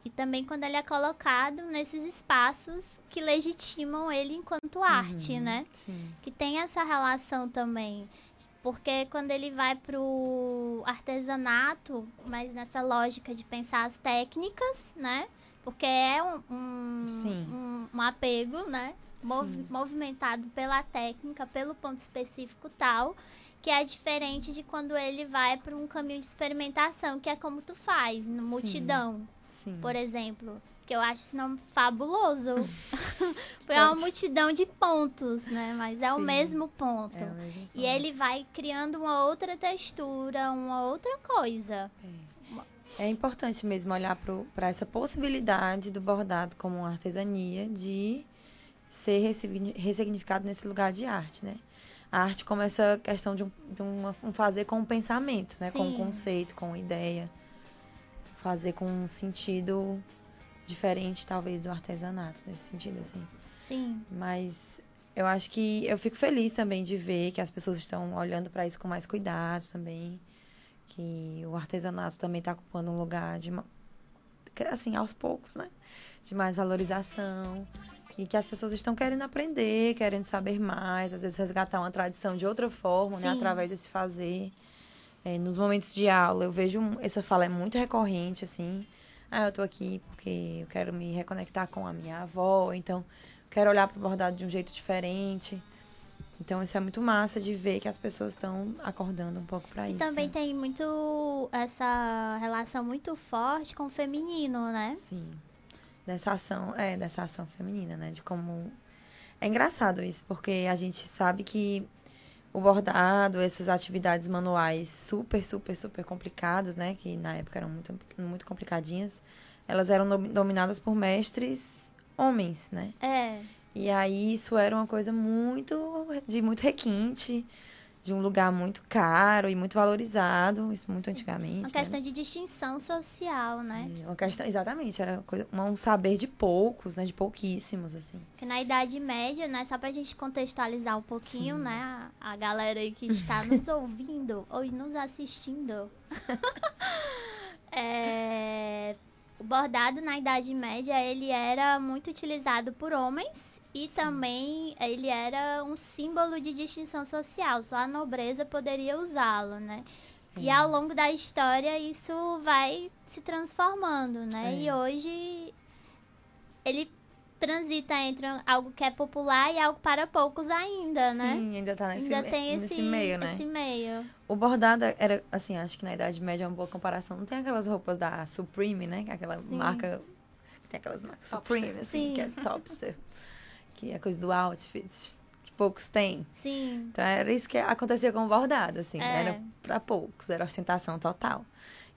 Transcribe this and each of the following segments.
E também quando ele é colocado nesses espaços que legitimam ele enquanto arte, né? Sim. Que tem essa relação também. Porque quando ele vai pro artesanato, mas nessa lógica de pensar as técnicas, né? Porque é Sim. um apego, né? Sim. Movimentado pela técnica, pelo ponto específico tal, que é diferente de quando ele vai para um caminho de experimentação, que é como tu faz, no multidão, Sim. por exemplo. Que eu acho esse nome fabuloso. Foi uma Pronto. multidão de pontos, né? Mas é o Sim. mesmo ponto. É o mesmo E ponto. ele vai criando uma outra textura, uma outra coisa. É importante mesmo olhar para essa possibilidade do bordado como uma artesania de ser ressignificado nesse lugar de arte, né? A arte como essa questão de um fazer com o pensamento, né? Com o Sim. conceito, com a ideia. Fazer com um sentido diferente, talvez, do artesanato, nesse sentido, assim. Sim. Mas eu acho que eu fico feliz também de ver que as pessoas estão olhando para isso com mais cuidado também. Que o artesanato também está ocupando um lugar de, assim, aos poucos, né? De mais valorização. E que as pessoas estão querendo aprender, querendo saber mais, às vezes resgatar uma tradição de outra forma, né? Sim. Através desse fazer. Nos momentos de aula, eu vejo essa fala é muito recorrente, assim. Eu tô aqui porque eu quero me reconectar com a minha avó, então quero olhar para o bordado de um jeito diferente. Então, isso é muito massa de ver que as pessoas estão acordando um pouco para E isso. também tem muito essa relação muito forte com o feminino, né? Sim. Dessa ação feminina, né? De como... É engraçado isso, porque a gente sabe que o bordado, essas atividades manuais super, super, super complicadas, né? Que na época eram muito, muito complicadinhas. Elas eram dominadas por mestres homens, né? É. E aí isso era uma coisa muito requinte, de um lugar muito caro e muito valorizado, isso muito antigamente. Uma questão de distinção social, né? Uma questão, exatamente, era um saber de poucos, né? De pouquíssimos, assim. Porque na Idade Média, né? Só pra gente contextualizar um pouquinho, Sim. né? A galera aí que está nos ouvindo ou nos assistindo. O bordado na Idade Média, ele era muito utilizado por homens e também ele era um símbolo de distinção social. Só a nobreza poderia usá-lo, né? E ao longo da história isso vai se transformando, né? E hoje ele transita entre algo que é popular e algo para poucos ainda, né? Sim, ainda tá Ainda tem nesse meio, né? esse meio. O bordado era, assim, acho que na Idade Média é uma boa comparação. Não tem aquelas roupas da Supreme, né? Aquela marca... Tem aquelas marcas Supreme, assim, que é topster. Que é coisa do outfit, que poucos têm. Sim. Então, era isso que acontecia com o bordado, assim. Era pra poucos, era ostentação total.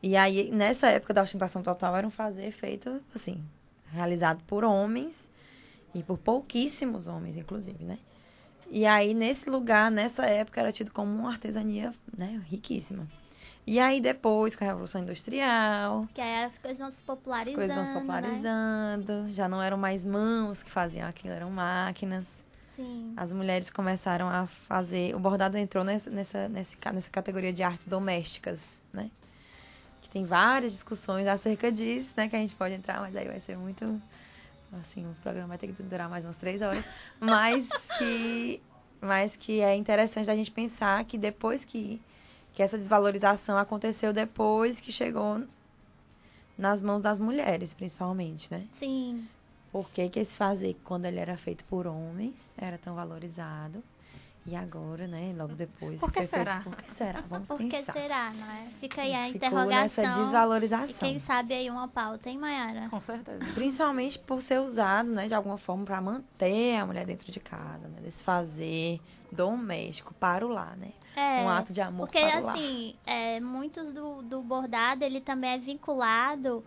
E aí, nessa época da ostentação total, era um fazer feito, assim, realizado por homens e por pouquíssimos homens, inclusive, né? E aí, nesse lugar, nessa época, era tido como uma artesania, né, riquíssima. E aí, depois, com a Revolução Industrial... Que aí as coisas vão se popularizando, As coisas vão se popularizando. Né? Já não eram mais mãos que faziam aquilo, eram máquinas. Sim. As mulheres começaram a fazer... O bordado entrou nessa categoria de artes domésticas, né? Que tem várias discussões acerca disso, né? Que a gente pode entrar, mas aí vai ser muito... Assim, o programa vai ter que durar mais umas 3 horas. Mas que é interessante a gente pensar que depois que essa desvalorização aconteceu depois que chegou nas mãos das mulheres, principalmente, né? Sim. Por que esse fazer, quando ele era feito por homens, era tão valorizado? E agora, né, logo depois... Por que será? Por que será? Vamos Por pensar. que será, não é? Fica aí a Ficou interrogação. nessa desvalorização. E quem sabe aí uma pauta, hein, Mayara? Com certeza. Principalmente por ser usado, né, de alguma forma, para manter a mulher dentro de casa, né? Desse fazer doméstico para o lar, né? Um ato de amor porque, para o lar. Porque, assim, muitos do bordado, ele também é vinculado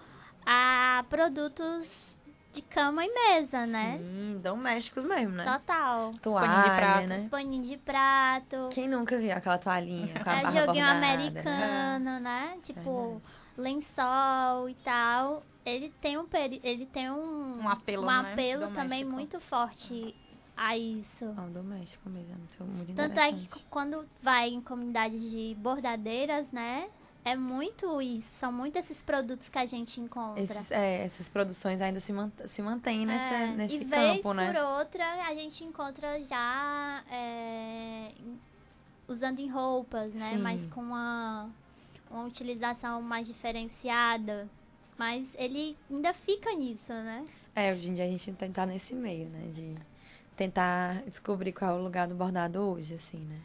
a produtos de cama e mesa, né? Sim, domésticos mesmo, né? Total. Toalha, de prato. né? Paninho de prato. Quem nunca viu aquela toalhinha com a barra Joguinho bordada, americano, né? Tipo, lençol e tal. Ele tem um apelo, um né? apelo Doméstico. também muito forte a isso. O doméstico mesmo, é muito Tanto é interessante. que quando vai em comunidades de bordadeiras, né? é muito isso. São muito esses produtos que a gente encontra. Essas produções ainda se mantêm nesse e campo, vez né? por outra, a gente encontra já usando em roupas, né? Sim. Mas com uma utilização mais diferenciada. Mas ele ainda fica nisso, né? Hoje em dia a gente tá nesse meio, né? De tentar descobrir qual é o lugar do bordado hoje, assim, né?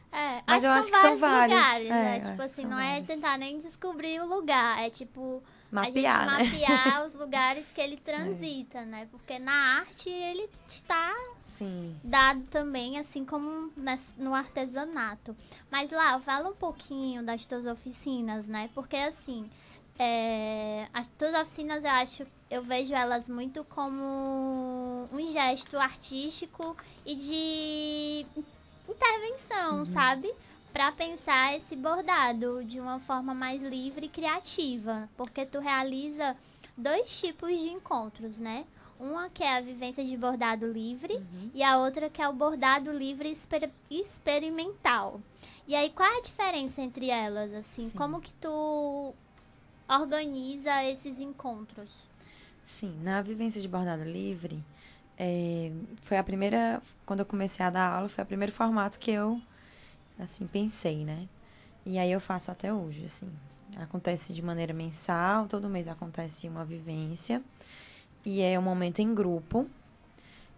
Mas eu acho que são vários lugares, né? eu Tipo acho que assim, são não é vários. tentar nem descobrir o lugar, é tipo a gente Mapear, né? mapear os lugares que ele transita, né? Porque na arte ele está Sim. dado também, assim como no artesanato. Mas lá, fala um pouquinho das tuas oficinas, né? Porque assim, as tuas oficinas eu vejo elas muito como um gesto artístico e de intervenção, sabe? Pra pensar esse bordado de uma forma mais livre e criativa. Porque tu realiza 2 tipos de encontros, né? Uma que é a vivência de bordado livre e a outra que é o bordado livre experimental. E aí, qual é a diferença entre elas, assim? Sim. Como que tu organiza esses encontros? Sim, na vivência de bordado livre, foi a primeira, quando eu comecei a dar aula, foi o primeiro formato que eu, assim, pensei, né? E aí eu faço até hoje, assim. Acontece de maneira mensal, todo mês acontece uma vivência. E é um momento em grupo.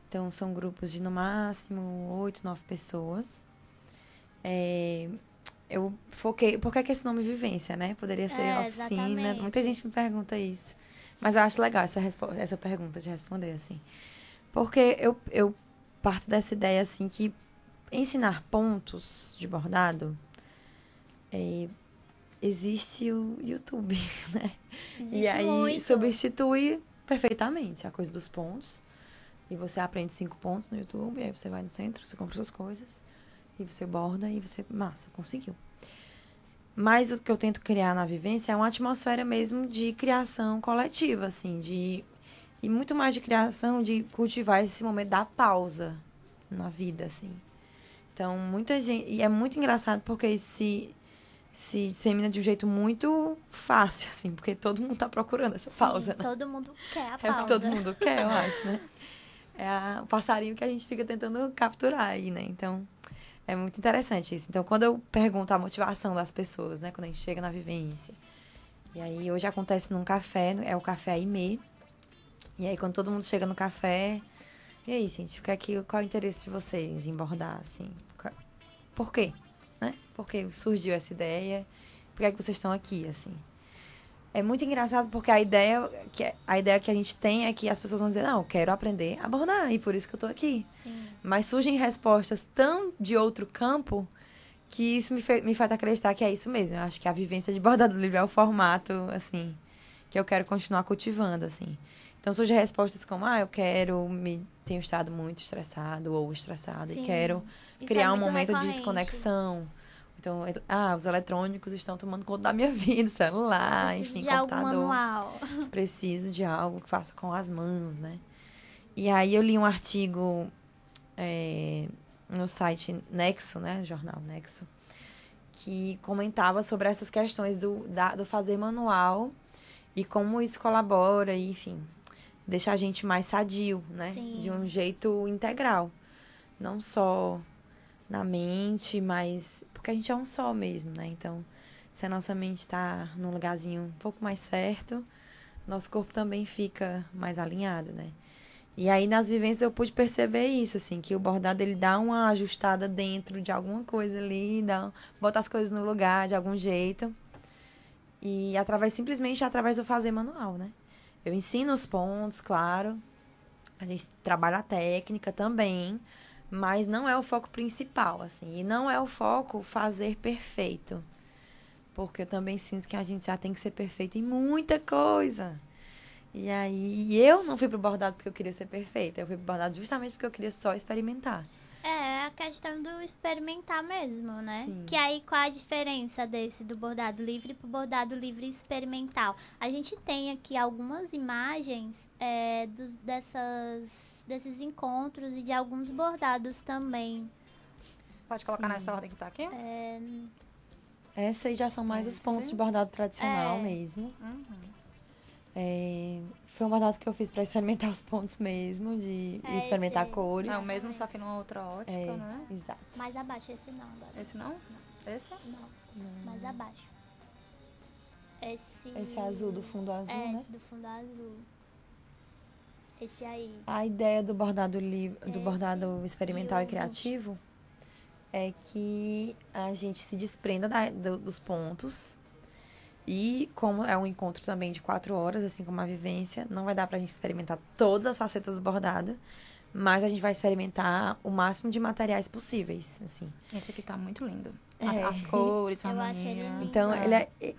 Então, são grupos de, no máximo, 8, 9 pessoas. Eu foquei... Por que é esse nome vivência, né? Poderia ser oficina. Exatamente. Muita gente me pergunta isso. Mas eu acho legal essa pergunta de responder, assim. Porque eu parto dessa ideia, assim, que ensinar pontos de bordado... existe o YouTube, né? Existe E aí muito. substitui perfeitamente a coisa dos pontos. E você aprende 5 pontos no YouTube, aí você vai no centro, você compra suas coisas, e você borda, e você... Massa, conseguiu. Mas o que eu tento criar na vivência é uma atmosfera mesmo de criação coletiva, assim, e muito mais de criação, de cultivar esse momento da pausa na vida, assim. Então, muita gente... E é muito engraçado porque se dissemina de um jeito muito fácil, assim, porque todo mundo tá procurando essa pausa, né? Todo mundo quer a É o pausa. que todo mundo quer, eu acho, né? É o passarinho que a gente fica tentando capturar aí, né? Então, é muito interessante isso. Então, quando eu pergunto a motivação das pessoas, né? Quando a gente chega na vivência. E aí, hoje acontece num café, é o Café Aimee. E aí, quando todo mundo chega no café... E aí, gente, qual é o interesse de vocês em bordar, assim? Por quê? Né? Por que surgiu essa ideia? Por que é que vocês estão aqui, assim? É muito engraçado porque a ideia que a gente tem é que as pessoas vão dizer, não, eu quero aprender a bordar, e por isso que eu tô aqui. Sim. Mas surgem respostas tão de outro campo que isso me faz acreditar que é isso mesmo. Eu acho que a vivência de bordado livre é o formato, assim, que eu quero continuar cultivando, assim. Então surgem respostas como, tenho estado muito estressado ou estressada e quero Isso criar é um muito momento de recorrente. desconexão. Então, os eletrônicos estão tomando conta da minha vida, celular, Preciso enfim, de algo computador. manual. Preciso de algo que faça com as mãos, né? E aí eu li um artigo no site Nexo, né? Jornal Nexo, que comentava sobre essas questões do fazer manual e como isso colabora, e, enfim, deixa a gente mais sadio, né? Sim. De um jeito integral. Não só na mente, mas... Porque a gente é um só mesmo, né? Então, se a nossa mente está num lugarzinho um pouco mais certo, nosso corpo também fica mais alinhado, né? E aí, nas vivências, eu pude perceber isso, assim, que o bordado, ele dá uma ajustada dentro de alguma coisa ali, bota as coisas no lugar de algum jeito. E simplesmente através do fazer manual, né? Eu ensino os pontos, claro. A gente trabalha a técnica também, mas não é o foco principal, assim. E não é o foco fazer perfeito. Porque eu também sinto que a gente já tem que ser perfeito em muita coisa. E aí, eu não fui pro bordado porque eu queria ser perfeita. Eu fui pro bordado justamente porque eu queria só experimentar. É a questão do experimentar mesmo, né? Sim. Que aí qual a diferença do bordado livre pro bordado livre experimental? A gente tem aqui algumas imagens desses encontros e de alguns bordados também. Pode colocar nessa ordem que tá aqui? Essa aí já são mais os pontos de bordado tradicional mesmo. Foi um bordado que eu fiz pra experimentar os pontos mesmo, de experimentar cores. É o mesmo, só que numa outra ótica, né? Exato. Mais abaixo, esse não. Agora. Esse não? Esse? Não, mais abaixo. Esse azul do fundo azul, né? Esse do fundo azul. Esse aí. A ideia do bordado do bordado experimental e criativo é que a gente se desprenda dos pontos. E como é um encontro também de 4 horas, assim como a vivência, não vai dar pra gente experimentar todas as facetas do bordado, mas a gente vai experimentar o máximo de materiais possíveis, assim. Esse aqui tá muito lindo. As cores, a Eu achei ele lindo. Então,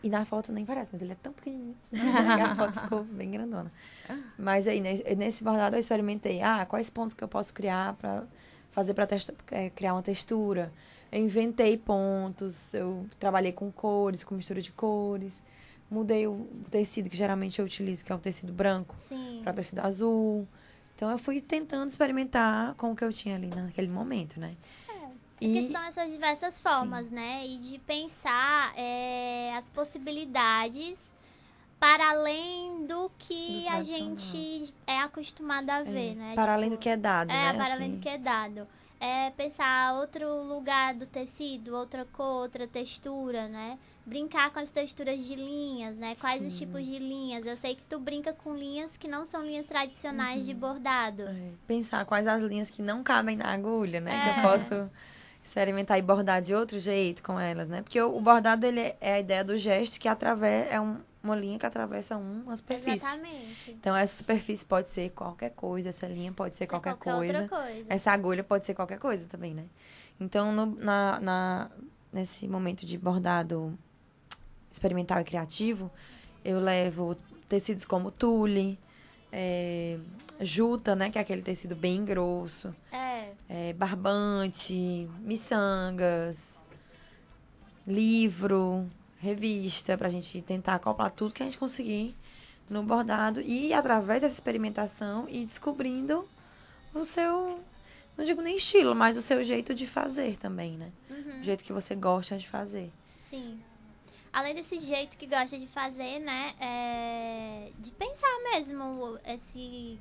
e na foto nem parece, mas ele é tão pequenininho. A foto ficou bem grandona. Mas aí, nesse bordado eu experimentei, quais pontos que eu posso criar pra fazer pra criar uma textura. Eu inventei pontos, eu trabalhei com cores, com mistura de cores. Mudei o tecido que geralmente eu utilizo, que é o tecido branco, para o tecido azul. Então, eu fui tentando experimentar com o que eu tinha ali naquele momento, né? Porque são essas diversas formas, né? E de pensar as possibilidades para além do que a gente é acostumado a ver, né? Para além do que é dado, né? Para além do que é dado. Pensar outro lugar do tecido, outra cor, outra textura, né? Brincar com as texturas de linhas, né? Quais os tipos de linhas? Eu sei que tu brinca com linhas que não são linhas tradicionais de bordado. Pensar quais as linhas que não cabem na agulha, né? Que eu posso experimentar e bordar de outro jeito com elas, né? Porque o bordado, ele é a ideia do gesto que uma linha que atravessa uma superfície. Exatamente. Então, essa superfície pode ser qualquer coisa, essa linha pode ser qualquer coisa. Outra coisa. Essa agulha pode ser qualquer coisa também, né? Então, nesse momento de bordado experimental e criativo, eu levo tecidos como tule, juta, né? Que é aquele tecido bem grosso. Barbante, miçangas, livro, revista, pra gente tentar acoplar tudo que a gente conseguir no bordado. E através dessa experimentação, ir descobrindo o seu, não digo nem estilo, mas o seu jeito de fazer também, né? O jeito que você gosta de fazer. Sim. Além desse jeito que gosta de fazer, né? De pensar mesmo esse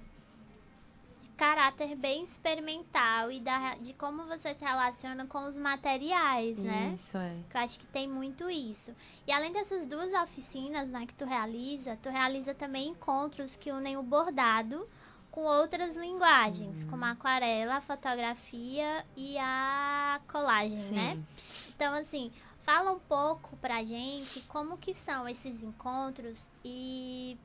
caráter bem experimental e de como você se relaciona com os materiais, né? Isso, Que eu acho que tem muito isso. E além dessas 2 oficinas, né, que tu realiza também encontros que unem o bordado com outras linguagens, como a aquarela, a fotografia e a colagem, né? Então, assim, fala um pouco pra gente como que são esses encontros e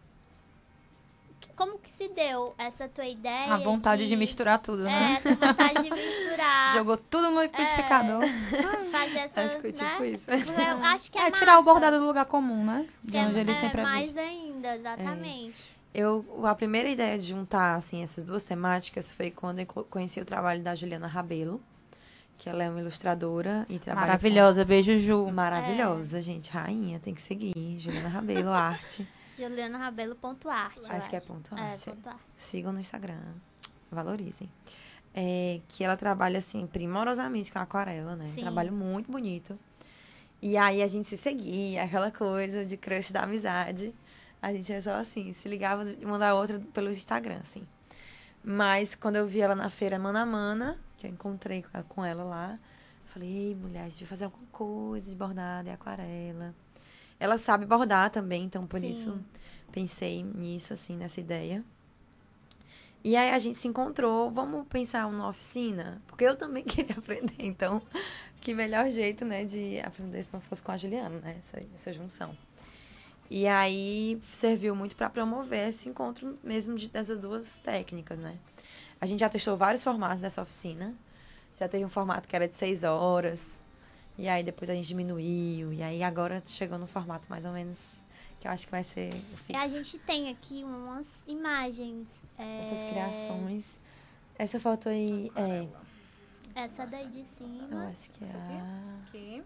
como que se deu essa tua ideia? A vontade de misturar tudo, né? Essa vontade de misturar. Jogou tudo no liquidificador. Fazer essa, acho que é tipo isso. Eu acho que é tirar o massa. bordado do lugar comum, né? De onde ele sempre é mais visto. ainda, exatamente. A primeira ideia de juntar, assim, essas 2 temáticas foi quando eu conheci o trabalho da Juliana Rabelo, que ela é uma ilustradora e trabalha Maravilhosa, beijo, Ju. Maravilhosa, gente, rainha, tem que seguir. Juliana Rabelo, arte. julianarabelo.arte. Acho que é ponto arte. Ponto arte. Sigam no Instagram, valorizem. Que ela trabalha, assim, primorosamente com aquarela, né? Sim. Trabalho muito bonito. E aí a gente se seguia, aquela coisa de crush da amizade. A gente é só assim, se ligava uma da outra pelo Instagram, assim. Mas quando eu vi ela na feira Mana Mana, que eu encontrei com ela lá, falei, ei, mulher, a gente vai fazer alguma coisa de bordado e aquarela. Ela sabe bordar também, então por isso pensei nisso, assim, nessa ideia. E aí a gente se encontrou, vamos pensar numa oficina? Porque eu também queria aprender, então que melhor jeito, né, de aprender se não fosse com a Juliana, né, essa junção. E aí serviu muito para promover esse encontro mesmo dessas 2 técnicas, né. A gente já testou vários formatos nessa oficina, já teve um formato que era de 6 horas, e aí depois a gente diminuiu, e aí agora chegou no formato mais ou menos que eu acho que vai ser o fixo. E a gente tem aqui umas imagens. Essas criações. Essa foto aí essa daí de cima. Eu acho que é Aqui.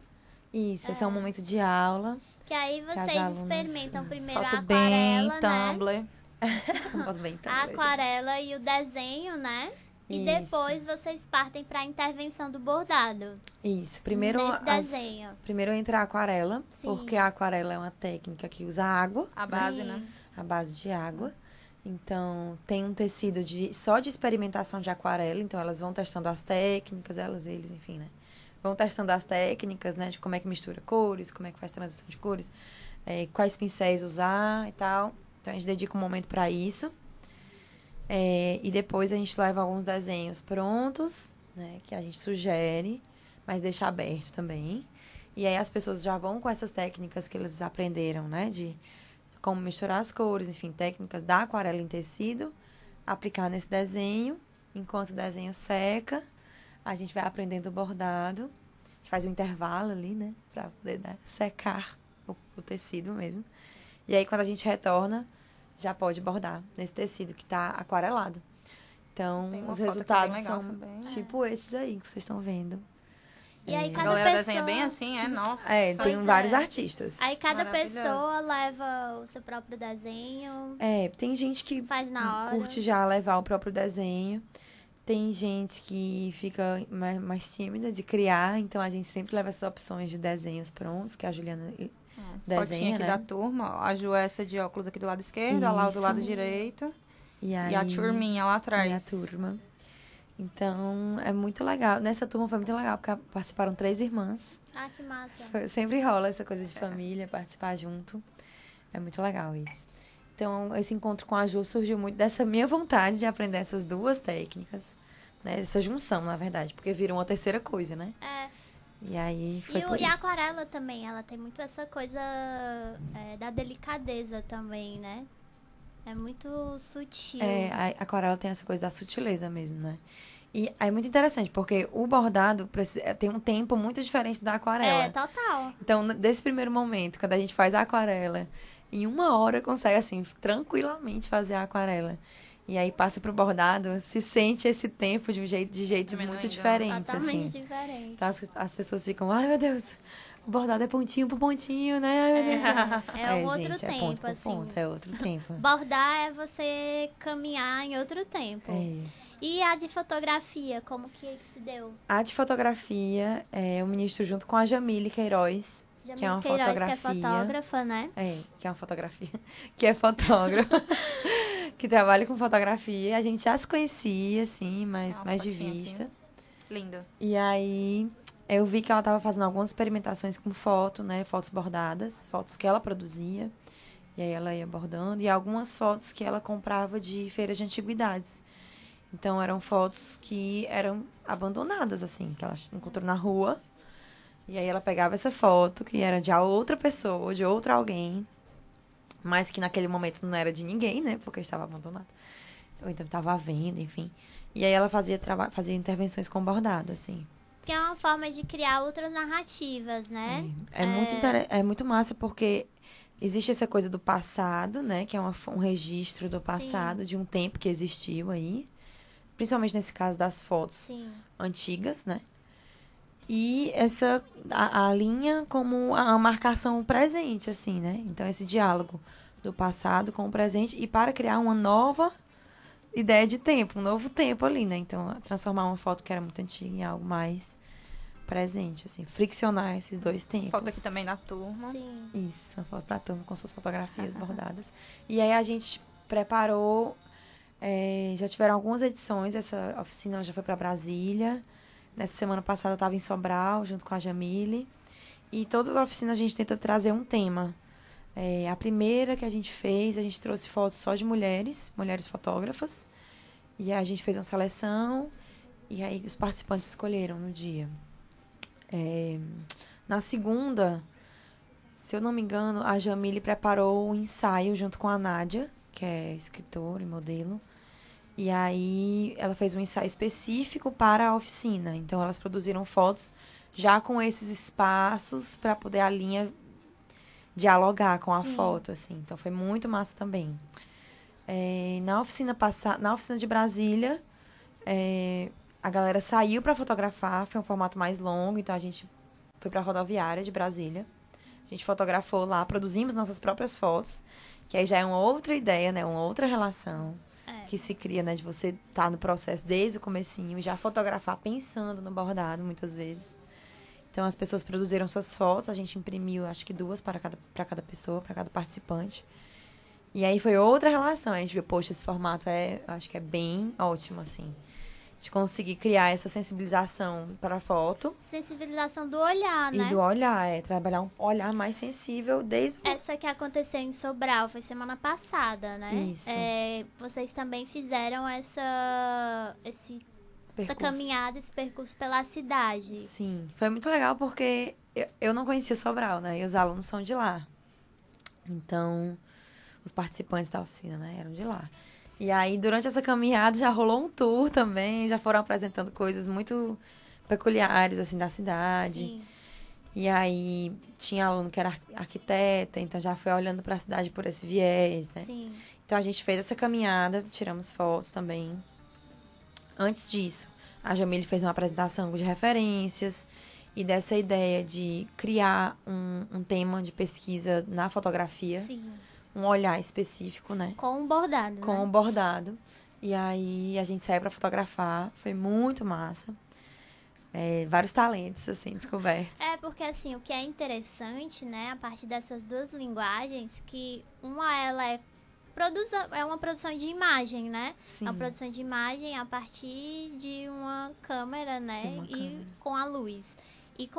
Isso, esse é um momento de aula. Que aí vocês experimentam primeiro Foto a bem aquarela, né? Tumblr. Boto bem A aquarela e o desenho, né? E Isso. depois vocês partem para a intervenção do bordado. Isso. Primeiro, Nesse desenho. primeiro entra a aquarela, Sim. porque a aquarela é uma técnica que usa água, A base, Sim. né? a base de água. Então, tem um tecido só de experimentação de aquarela. Então, elas vão testando as técnicas, eles, enfim, né? Vão testando as técnicas, né? De como é que mistura cores, como é que faz transição de cores, quais pincéis usar e tal. Então, a gente dedica um momento para isso. E depois a gente leva alguns desenhos prontos, né? Que a gente sugere, mas deixa aberto também. E aí, as pessoas já vão com essas técnicas que eles aprenderam, né? De como misturar as cores, enfim, técnicas da aquarela em tecido, aplicar nesse desenho. Enquanto o desenho seca, a gente vai aprendendo o bordado. A gente faz um intervalo ali, né? Pra poder secar o tecido mesmo. E aí, quando a gente retorna, já pode bordar nesse tecido que tá aquarelado. Então, Tem uma os foto aqui resultados bem legal são também. tipo esses aí que vocês estão vendo. E aí A cada galera pessoa... desenha bem assim, Nossa. Tem Pois vários é. artistas. Aí cada Maravilhoso. pessoa leva o seu próprio desenho, Tem gente que faz na hora. curte já levar o próprio desenho. Tem gente que fica mais tímida de criar, então a gente sempre leva essas opções de desenhos prontos, que a Juliana Fotinha desenha, aqui né? da turma. A Ju essa de óculos aqui do lado esquerdo, a Lau do lado Isso. direito. E E a turminha lá atrás. E a turma. Então, é muito legal. Nessa turma foi muito legal, porque participaram 3 irmãs. Ah, que massa. Sempre rola essa coisa de família, participar junto. É muito legal isso. Então, esse encontro com a Ju surgiu muito dessa minha vontade de aprender essas 2 técnicas. Né? Essa junção, na verdade, porque virou uma terceira coisa, né? E aí foi por E a isso. aquarela também, ela tem muito essa coisa da delicadeza também, né? É muito sutil. A aquarela tem essa coisa da sutileza mesmo, né? E é muito interessante, porque o bordado tem um tempo muito diferente da aquarela. Total. Então, desse primeiro momento, quando a gente faz a aquarela, em 1 hora consegue, assim, tranquilamente fazer a aquarela. E aí passa pro bordado, se sente esse tempo de jeitos Diminuindo, muito né? diferentes, Totalmente assim. diferente. Então, as pessoas ficam, ai, meu Deus, o bordado é pontinho por pontinho, né? Ai, meu Deus. É um outro gente, tempo, é ponto por assim. ponto, é outro tempo. Bordar é você caminhar em outro tempo. E a de fotografia, como que se deu? A de fotografia, eu ministro junto com a Jamile Queiroz, que é uma Queiroz, fotografia. que é fotógrafa, né? Que é uma fotografia. Que é fotógrafa. Que trabalha com fotografia. A gente já se conhecia, assim, mas Uma mais de fotinha aqui. vista. Lindo. E aí, eu vi que ela estava fazendo algumas experimentações com foto, né? Fotos bordadas, fotos que ela produzia. E aí ela ia bordando. E algumas fotos que ela comprava de feiras de antiguidades. Então, eram fotos que eram abandonadas, assim, que ela encontrou na rua. E aí ela pegava essa foto, que era de outra pessoa, de outro alguém, mas que naquele momento não era de ninguém, né? Porque estava abandonada. Ou então estava à venda, enfim. E aí ela fazia intervenções com bordado, assim. Que é uma forma de criar outras narrativas, né? É muito massa, porque existe essa coisa do passado, né? Que é um registro do passado, Sim. de um tempo que existiu aí. Principalmente nesse caso das fotos antigas, né? E a linha como a marcação presente, assim, né? Então, esse diálogo do passado com o presente e para criar uma nova ideia de tempo, um novo tempo ali, né? Então, transformar uma foto que era muito antiga em algo mais presente, assim. Friccionar esses 2 tempos. Foto aqui também da turma. Sim. Isso, a foto da turma com suas fotografias bordadas. E aí, a gente preparou... já tiveram algumas edições, essa oficina ela já foi para Brasília. Nessa semana passada eu estava em Sobral, junto com a Jamile. E todas as oficinas a gente tenta trazer um tema. A primeira que a gente fez, a gente trouxe fotos só de mulheres fotógrafas. E aí a gente fez uma seleção. E aí os participantes escolheram no dia. Na segunda, se eu não me engano, a Jamile preparou um ensaio junto com a Nádia, que é escritora e modelo. E aí, ela fez um ensaio específico para a oficina. Então, elas produziram fotos já com esses espaços para poder a linha dialogar com a foto, assim. Então, foi muito massa também. Na oficina de Brasília, a galera saiu para fotografar. Foi um formato mais longo. Então, a gente foi para a rodoviária de Brasília. A gente fotografou lá, produzimos nossas próprias fotos. Que aí já é uma outra ideia, né? Uma outra relação. que se cria, né? De você estar no processo desde o comecinho, já fotografar pensando no bordado, muitas vezes. Então, as pessoas produziram suas fotos, a gente imprimiu, acho que 2 para cada pessoa, para cada participante. E aí foi outra relação. A gente viu, poxa, esse formato acho que é bem ótimo, assim. De conseguir criar essa sensibilização para a foto. Sensibilização do olhar, né? E do olhar, trabalhar um olhar mais sensível desde o... Essa que aconteceu em Sobral foi semana passada, né? Isso. Vocês também fizeram essa caminhada, esse percurso pela cidade. Sim, foi muito legal porque eu não conhecia Sobral, né? E os alunos são de lá. Então, os participantes da oficina, né, eram de lá. E aí, durante essa caminhada, já rolou um tour também, já foram apresentando coisas muito peculiares, assim, da cidade. Sim. E aí, tinha aluno que era arquiteta, então já foi olhando para a cidade por esse viés, né? Sim. Então, a gente fez essa caminhada, tiramos fotos também. Antes disso, a Jamile fez uma apresentação de referências e dessa ideia de criar um tema de pesquisa na fotografia. Sim. Um olhar específico, né? Com o bordado, Com o bordado. E aí, a gente saiu pra fotografar. Foi muito massa. Vários talentos, assim, descobertos. Porque, assim, o que é interessante, né? A partir dessas duas linguagens, que ela é uma produção de imagem, né? Sim. É uma produção de imagem a partir de uma câmera, né? Com a luz. E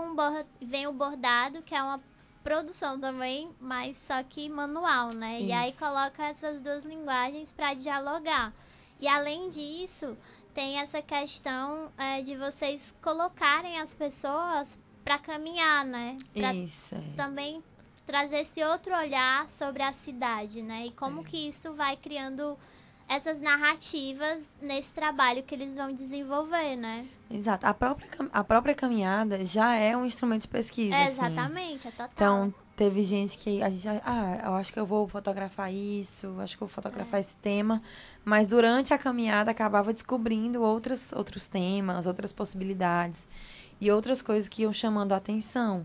vem o bordado, que é uma produção também, mas só que manual, né? Isso. E aí coloca essas duas linguagens para dialogar. E além disso, tem essa questão de vocês colocarem as pessoas para caminhar, né? Pra Isso. também trazer esse outro olhar sobre a cidade, né? E como que isso vai criando essas narrativas nesse trabalho que eles vão desenvolver, né? Exato. A própria caminhada já é um instrumento de pesquisa, assim. Exatamente, é total. Então, teve gente que a gente eu acho que eu vou fotografar isso, acho que eu vou fotografar esse tema, mas durante a caminhada acabava descobrindo outros temas, outras possibilidades e outras coisas que iam chamando a atenção.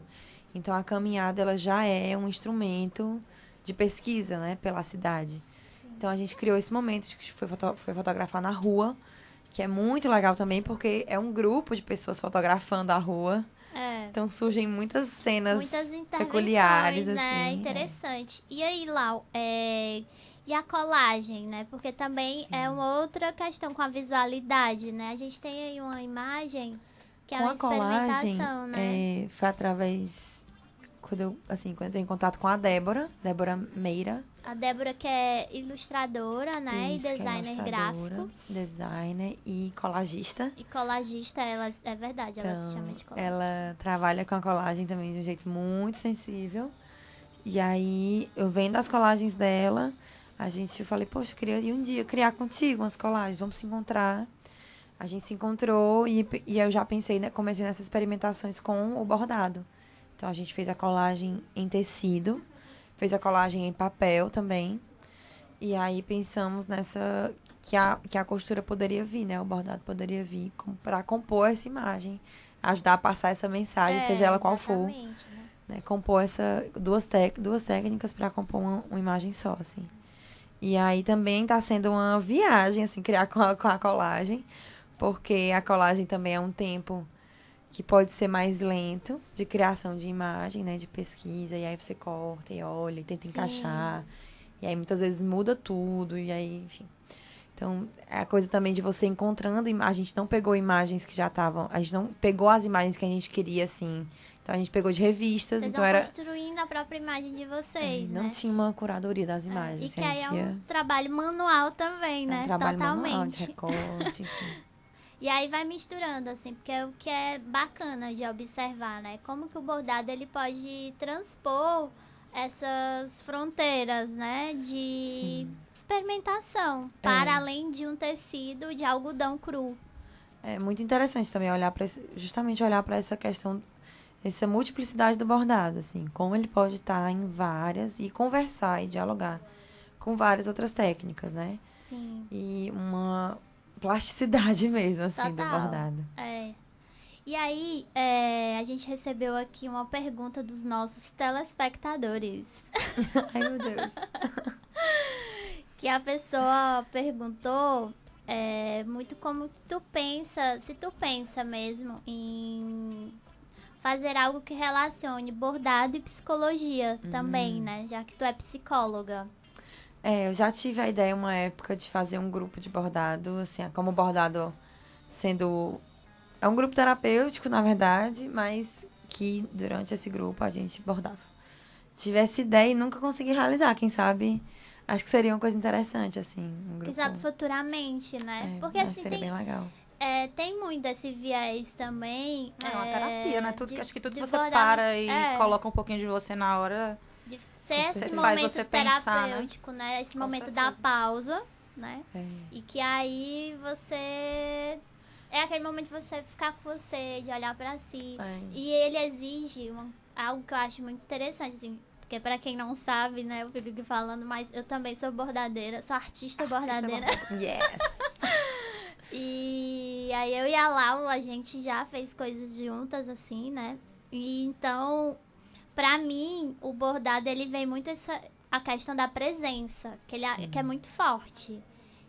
Então, a caminhada ela já é um instrumento de pesquisa, né, pela cidade. Então, a gente criou esse momento de que foi fotografar na rua, que é muito legal também, porque é um grupo de pessoas fotografando a rua. Então, surgem muitas cenas peculiares, né? assim. Interessante. E aí, Lau, e a colagem, né? Porque também é uma outra questão com a visualidade, né? A gente tem aí uma imagem que é uma experimentação, né? Foi através... Quando eu entrei em contato com a Débora Meira. A Débora, que é ilustradora, né? Isso, e designer gráfico. Designer e colagista. E colagista, ela é verdade, ela se chama de colagista. Ela trabalha com a colagem também de um jeito muito sensível. E aí, eu vendo as colagens dela, eu falei, poxa, eu queria ir um dia criar contigo umas colagens, vamos se encontrar. A gente se encontrou e eu já pensei, né, comecei nessas experimentações com o bordado. Então, a gente fez a colagem em tecido, fez a colagem em papel também. E aí, pensamos que a costura poderia vir, né? O bordado poderia vir para compor essa imagem. Ajudar a passar essa mensagem, seja ela qual for. Né? Compor duas técnicas para compor uma imagem só, assim. E aí, também está sendo uma viagem, assim, criar com a colagem. Porque a colagem também é um tempo que pode ser mais lento de criação de imagem, né, de pesquisa, e aí você corta e olha e tenta encaixar, e aí muitas vezes muda tudo, e aí, enfim. Então, é a coisa também de você encontrando, a gente não pegou imagens que já estavam, a gente não pegou as imagens que a gente queria, assim, então a gente pegou de revistas, Vocês então vão construindo a própria imagem de vocês, né? Não tinha uma curadoria das imagens. E que aí é um trabalho manual também, né? É um trabalho totalmente. Manual, de recorte, enfim. E aí vai misturando, assim, porque é o que é bacana de observar, né? Como que o bordado, ele pode transpor essas fronteiras, né? De experimentação, para além de um tecido de algodão cru. É muito interessante também justamente olhar para essa questão, essa multiplicidade do bordado, assim. Como ele pode estar em várias e conversar e dialogar com várias outras técnicas, né? Sim. E uma plasticidade mesmo, assim, do bordado. E aí, a gente recebeu aqui uma pergunta dos nossos telespectadores. Ai, meu Deus. que a pessoa perguntou muito como se tu pensa mesmo em fazer algo que relacione bordado e psicologia também, né? Já que tu é psicóloga. Eu já tive a ideia uma época de fazer um grupo de bordado, assim, como bordado sendo... É um grupo terapêutico, na verdade, mas que durante esse grupo a gente bordava. Tive essa ideia e nunca consegui realizar, quem sabe... Acho que seria uma coisa interessante, assim, um grupo... Quem sabe futuramente, né? Porque acho que assim, seria bem legal. tem muito esse viés também. É uma terapia, né? Acho que tudo que você bordar, para e coloca um pouquinho de você na hora... de ser esse certeza. momento Faz você pensar, terapêutico, né? Esse Com momento certeza. da pausa, né? É. E que aí você... É aquele momento de você ficar com você, de olhar pra si. E ele exige algo que eu acho muito interessante, assim. Porque pra quem não sabe, né? Eu fico aqui falando, mas eu também sou bordadeira. Sou artista bordadeira. Yes! E aí eu e a Lau, a gente já fez coisas juntas, assim, né? E então, pra mim, o bordado, ele vem muito a questão da presença, que é muito forte.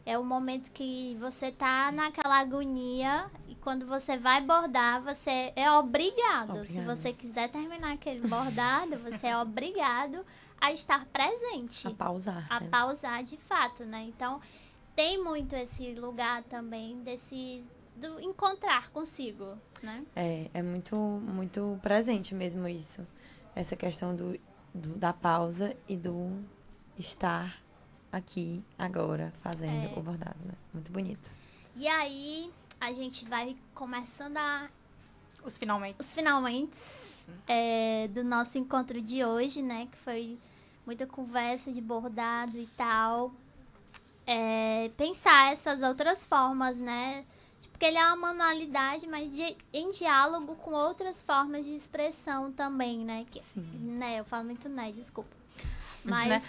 É o momento que você tá naquela agonia e quando você vai bordar, você é obrigado. Se você quiser terminar aquele bordado, você é obrigado a estar presente. A pausar. A pausar de fato, né? Então, tem muito esse lugar também do encontrar consigo, né? É muito, muito presente mesmo isso. Essa questão da pausa e do estar aqui, agora, fazendo o bordado, né? Muito bonito. E aí, a gente vai começando Os finalmente do nosso encontro de hoje, né? Que foi muita conversa de bordado e tal. Pensar essas outras formas, né? Porque ele é uma manualidade, mas em diálogo com outras formas de expressão também, né? Né? Eu falo muito né, desculpa. Mas... Né?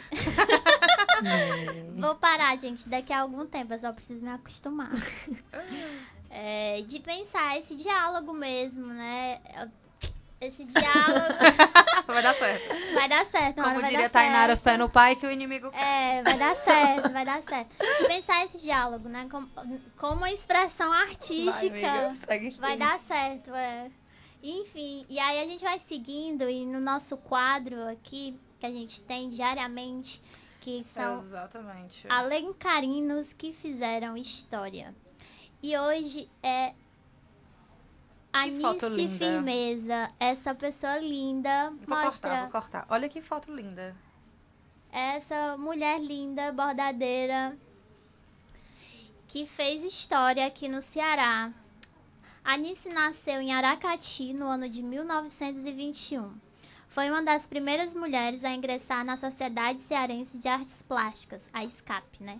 Vou parar, gente. Daqui a algum tempo, eu só preciso me acostumar. De pensar esse diálogo mesmo, né? Esse diálogo... Vai dar certo. Vai dar certo. Como diria Tainara, fé no pai que o inimigo quer. Vai dar certo, vai dar certo. E pensar esse diálogo, né? Como uma expressão artística. Vai dar certo, Enfim, e aí a gente vai seguindo e no nosso quadro aqui, que a gente tem diariamente, que são Exatamente. alencarinos que fizeram história. E hoje é Anice Firmeza, essa pessoa linda. Vou cortar. Olha que foto linda. Essa mulher linda, bordadeira, que fez história aqui no Ceará. Anice nasceu em Aracati no ano de 1921. Foi uma das primeiras mulheres a ingressar na Sociedade Cearense de Artes Plásticas, a SCAP, né?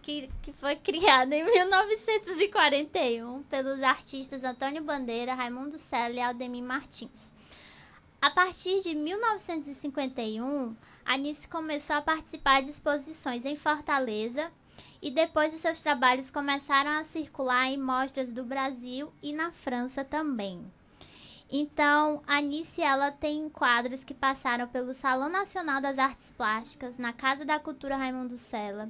Que foi criada em 1941 pelos artistas Antônio Bandeira, Raimundo Sela e Aldemir Martins. A partir de 1951, Anice começou a participar de exposições em Fortaleza e depois os seus trabalhos começaram a circular em mostras do Brasil e na França também. Então, a Anice, ela tem quadros que passaram pelo Salão Nacional das Artes Plásticas, na Casa da Cultura Raimundo Sela,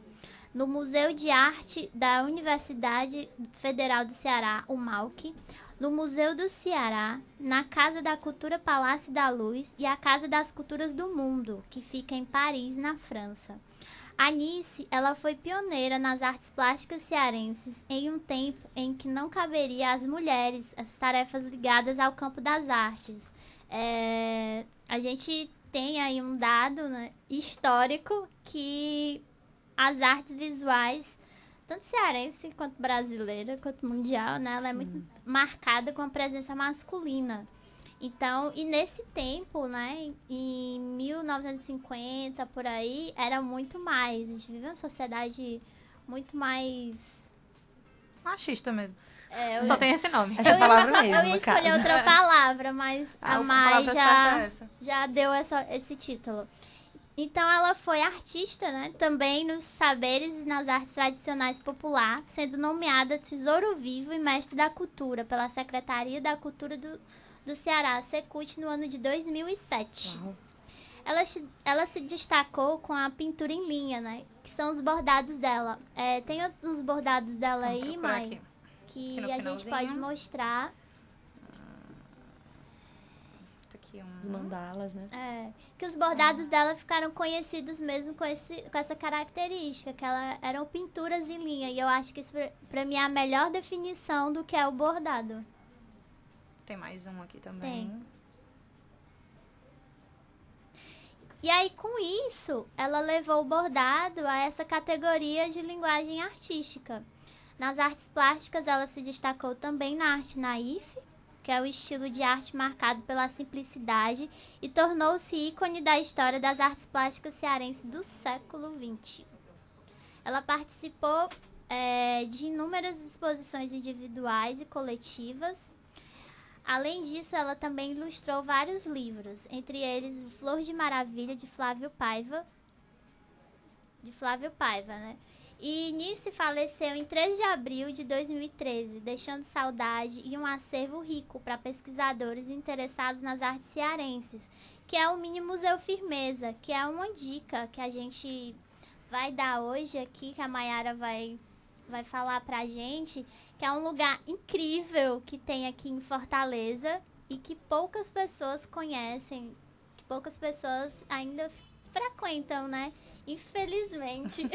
no Museu de Arte da Universidade Federal do Ceará, o MAUC, no Museu do Ceará, na Casa da Cultura Palácio da Luz e a Casa das Culturas do Mundo, que fica em Paris, na França. A Anice, ela foi pioneira nas artes plásticas cearenses em um tempo em que não caberia às mulheres as tarefas ligadas ao campo das artes. A gente tem aí um dado, né, histórico que as artes visuais, tanto cearense quanto brasileira, quanto mundial, né, ela é muito marcada com a presença masculina. Então, e nesse tempo, né, em 1950, por aí, era muito mais. A gente vive uma sociedade muito mais... machista mesmo. Só tem esse nome. Essa palavra mesmo, eu ia escolher outra palavra, mas a Mai já deu esse título. Então, ela foi artista, né, também nos saberes e nas artes tradicionais popular, sendo nomeada Tesouro Vivo e Mestre da Cultura pela Secretaria da Cultura do Ceará, Secult, no ano de 2007. Ela se destacou com a pintura em linha, né? Que são os bordados dela. Tem uns bordados dela Vamos aí, procurar Mai, aqui. que Aqui no a gente finalzinho. pode mostrar. Tá aqui Os mandalas, né? Que os bordados dela ficaram conhecidos mesmo com essa característica, que eram pinturas em linha. E eu acho que isso, pra mim, é a melhor definição do que é o bordado. Tem mais um aqui também. Tem. E aí, com isso, ela levou o bordado a essa categoria de linguagem artística. Nas artes plásticas, ela se destacou também na arte naif, que é o estilo de arte marcado pela simplicidade, e tornou-se ícone da história das artes plásticas cearenses do século XX. Ela participou de inúmeras exposições individuais e coletivas. Além disso, ela também ilustrou vários livros, entre eles o Flor de Maravilha, de Flávio Paiva, né? E Nice faleceu em 3 de abril de 2013, deixando saudade e um acervo rico para pesquisadores interessados nas artes cearenses, que é o Mini Museu Firmeza, que é uma dica que a gente vai dar hoje aqui, que a Mayara vai falar pra gente, que é um lugar incrível que tem aqui em Fortaleza e que poucas pessoas conhecem, que poucas pessoas ainda frequentam, né? Infelizmente.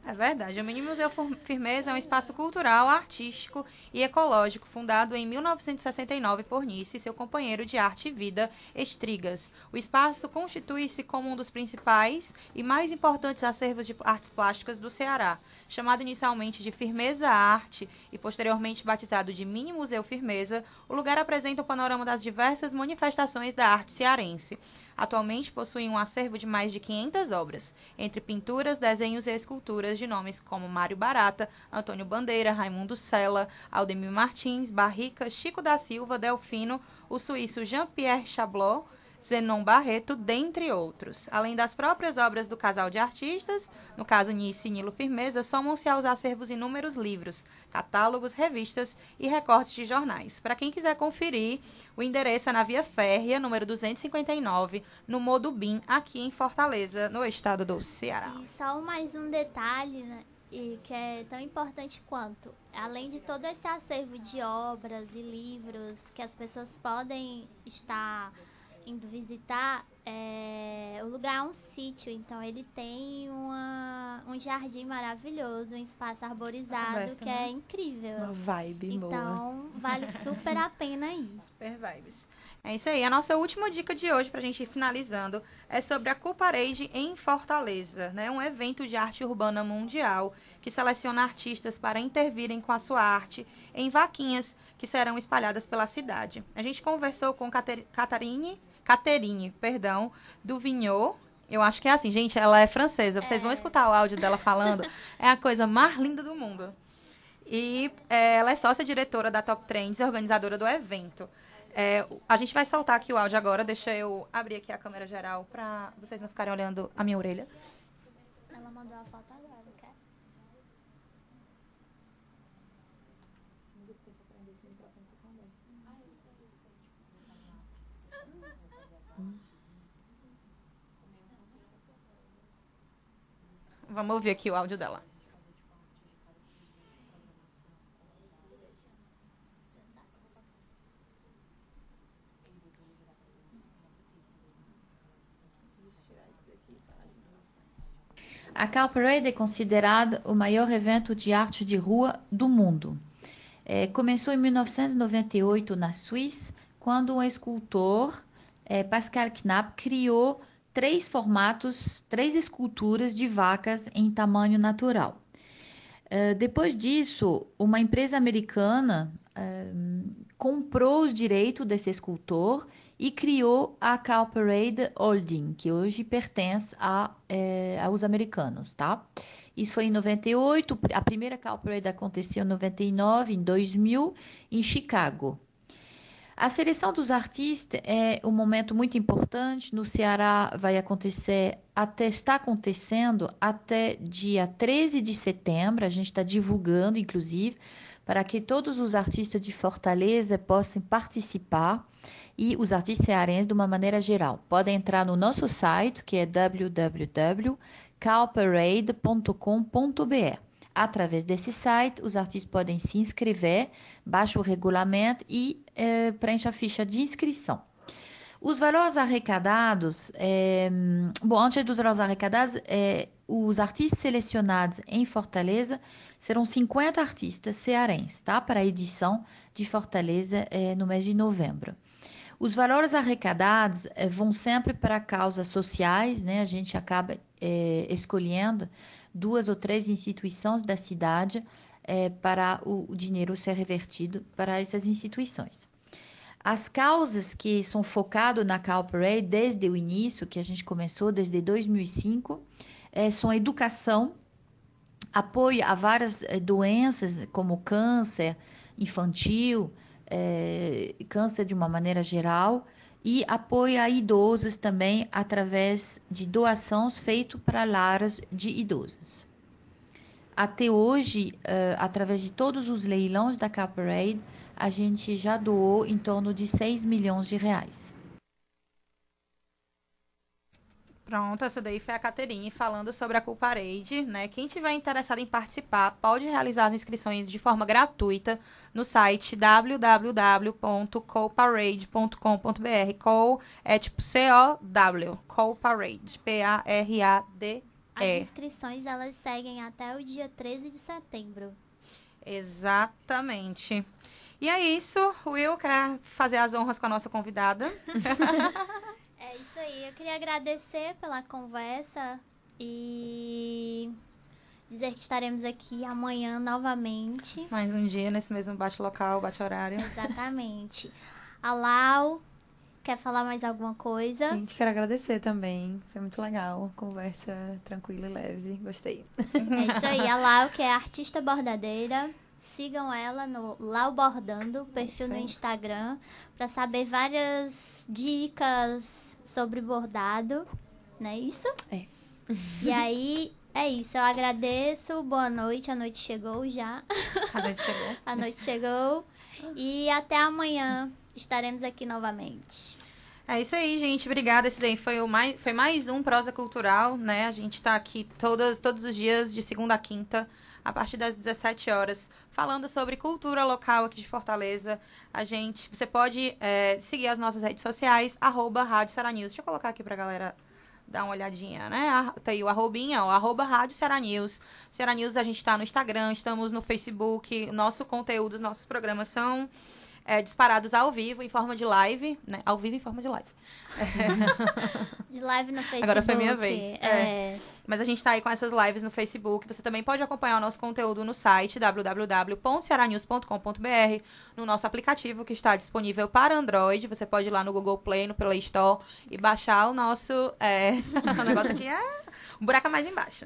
É verdade. O Mini Museu Firmeza é um espaço cultural, artístico e ecológico fundado em 1969 por Nice e seu companheiro de arte e vida, Estrigas. O espaço constitui-se como um dos principais e mais importantes acervos de artes plásticas do Ceará. Chamado inicialmente de Firmeza Arte e posteriormente batizado de Mini Museu Firmeza, o lugar apresenta o panorama das diversas manifestações da arte cearense. Atualmente possui um acervo de mais de 500 obras, entre pinturas, desenhos e esculturas de nomes como Mário Barata, Antônio Bandeira, Raimundo Sela, Aldemir Martins, Barrica, Chico da Silva, Delfino, o suíço Jean-Pierre Chablot, Zenon Barreto, dentre outros. Além das próprias obras do casal de artistas, no caso Nice e Nilo Firmeza, somam-se aos acervos inúmeros livros, catálogos, revistas e recortes de jornais. Para quem quiser conferir, o endereço é na Via Férrea, número 259, no Modubim, aqui em Fortaleza, no estado do Ceará. E só mais um detalhe, né, e que é tão importante quanto, além de todo esse acervo de obras e livros que as pessoas podem estar indo visitar, o lugar é um sítio, então ele tem um jardim maravilhoso, um espaço arborizado aberto, que né? é incrível. Uma vibe boa. Então, vale super a pena ir. Super vibes. É isso aí. A nossa última dica de hoje, para a gente ir finalizando, é sobre a Cool Parade em Fortaleza, né? Um evento de arte urbana mundial que seleciona artistas para intervirem com a sua arte em vaquinhas que serão espalhadas pela cidade. A gente conversou com Caterine, do Vignot. Eu acho que é assim, gente, ela é francesa. Vocês vão escutar o áudio dela falando. É a coisa mais linda do mundo. E ela é sócia-diretora da Top Trends, organizadora do evento. A gente vai soltar aqui o áudio agora. Deixa eu abrir aqui a câmera geral para vocês não ficarem olhando a minha orelha. Ela mandou a foto agora, quer? Vamos ouvir aqui o áudio dela. A Cool Parade é considerada o maior evento de arte de rua do mundo. Começou em 1998 na Suíça, quando um escultor, Pascal Knapp, criou 3 esculturas de vacas em tamanho natural. Depois disso, uma empresa americana comprou os direitos desse escultor e criou a Cool Parade Holding, que hoje pertence aos americanos, tá? Isso foi em 98, a primeira Cool Parade aconteceu em 99, em 2000, em Chicago. A seleção dos artistas é um momento muito importante. No Ceará está acontecendo até dia 13 de setembro. A gente está divulgando, inclusive, para que todos os artistas de Fortaleza possam participar e os artistas cearenses de uma maneira geral. Podem entrar no nosso site, que é www.coolparade.com.br calparade.com.br. Através desse site, os artistas podem se inscrever, baixa o regulamento e preenche a ficha de inscrição. Os valores arrecadados, antes dos valores arrecadados, os artistas selecionados em Fortaleza serão 50 artistas cearenses, tá? Para a edição de Fortaleza no mês de novembro. Os valores arrecadados vão sempre para causas sociais, né? A gente acaba escolhendo 2 ou 3 instituições da cidade para o dinheiro ser revertido para essas instituições. As causas que são focadas na CalParade desde o início, que a gente começou desde 2005, são educação, apoio a várias doenças como câncer infantil, câncer de uma maneira geral, e apoio a idosos também através de doações feitas para lares de idosos. Até hoje, através de todos os leilões da CalParade, a gente já doou em torno de 6 milhões de reais. Pronto, essa daí foi a Caterine falando sobre a CalParade, né? Quem tiver interessado em participar pode realizar as inscrições de forma gratuita no site www.calparade.com.br. Call é tipo C-O-W, CalParade, P-A-R-A-D-E. As inscrições, elas seguem até o dia 13 de setembro. Exatamente. E é isso, Will quer fazer as honras com a nossa convidada. É isso aí, eu queria agradecer pela conversa e dizer que estaremos aqui amanhã novamente. Mais um dia nesse mesmo bate-local, bate-horário. Exatamente. A Lau, quer falar mais alguma coisa? A gente quer agradecer também, foi muito legal, conversa tranquila e leve, gostei. É isso aí, a Lau, que é artista bordadeira. Sigam ela no Lau Bordando, perfil no Instagram, para saber várias dicas sobre bordado, não é isso? É. E aí, é isso. Eu agradeço. Boa noite. A noite chegou já. A noite chegou. A noite chegou. E até amanhã. Estaremos aqui novamente. É isso aí, gente. Obrigada. Esse daí foi mais um Prosa Cultural, né? A gente tá aqui todos os dias, de segunda a quinta, a partir das 17 horas, falando sobre cultura local aqui de Fortaleza. Você pode seguir as nossas redes sociais, @Rádio Ceará News. Deixa eu colocar aqui pra galera dar uma olhadinha, né? Tá aí o arrobinha, @Rádio Ceará News. Ceará News, a gente tá no Instagram, estamos no Facebook. Nosso conteúdo, os nossos programas são disparados ao vivo, em forma de live, né? Ao vivo em forma de live. De live no Facebook. Agora foi minha vez. Mas a gente tá aí com essas lives no Facebook. Você também pode acompanhar o nosso conteúdo no site www.cearanews.com.br, no nosso aplicativo que está disponível para Android. Você pode ir lá no Google Play, no Play Store e baixar o nosso... o negócio aqui um buraco mais embaixo,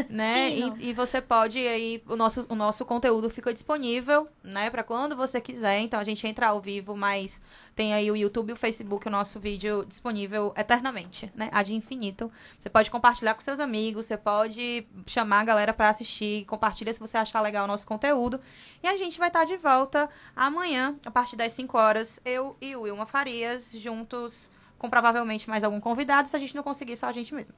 né? E você pode aí, o nosso conteúdo fica disponível, né? Para quando você quiser. Então a gente entra ao vivo, mas tem aí o YouTube e o Facebook, o nosso vídeo disponível eternamente, né? Ad infinito. Você pode compartilhar com seus amigos, você pode chamar a galera para assistir, compartilha se você achar legal o nosso conteúdo. E a gente vai estar de volta amanhã, a partir das 5 horas, eu e o Wilma Farias, juntos com provavelmente mais algum convidado, se a gente não conseguir, só a gente mesmo.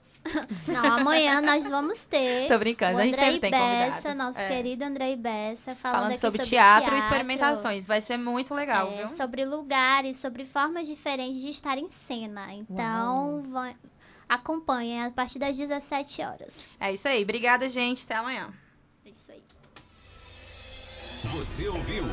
Não, amanhã nós vamos ter... Tô brincando, a gente sempre tem convidado. Nosso querido Andrei Bessa, falando sobre teatro e experimentações. Vai ser muito legal, viu? Sobre lugares, sobre formas diferentes de estar em cena. Então, acompanhem a partir das 17 horas. É isso aí. Obrigada, gente. Até amanhã. É isso aí. Você ouviu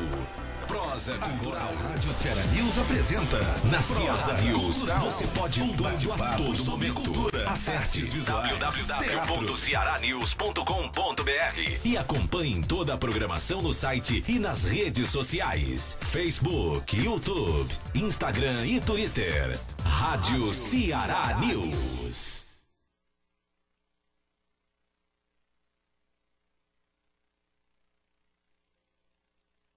Prosa Cultural. A Rádio Ceará News apresenta na Prosa News. Você pode tudo a todo momento. Acesse www.cearanews.com.br e acompanhe toda a programação no site e nas redes sociais: Facebook, YouTube, Instagram e Twitter. Rádio Ceará News.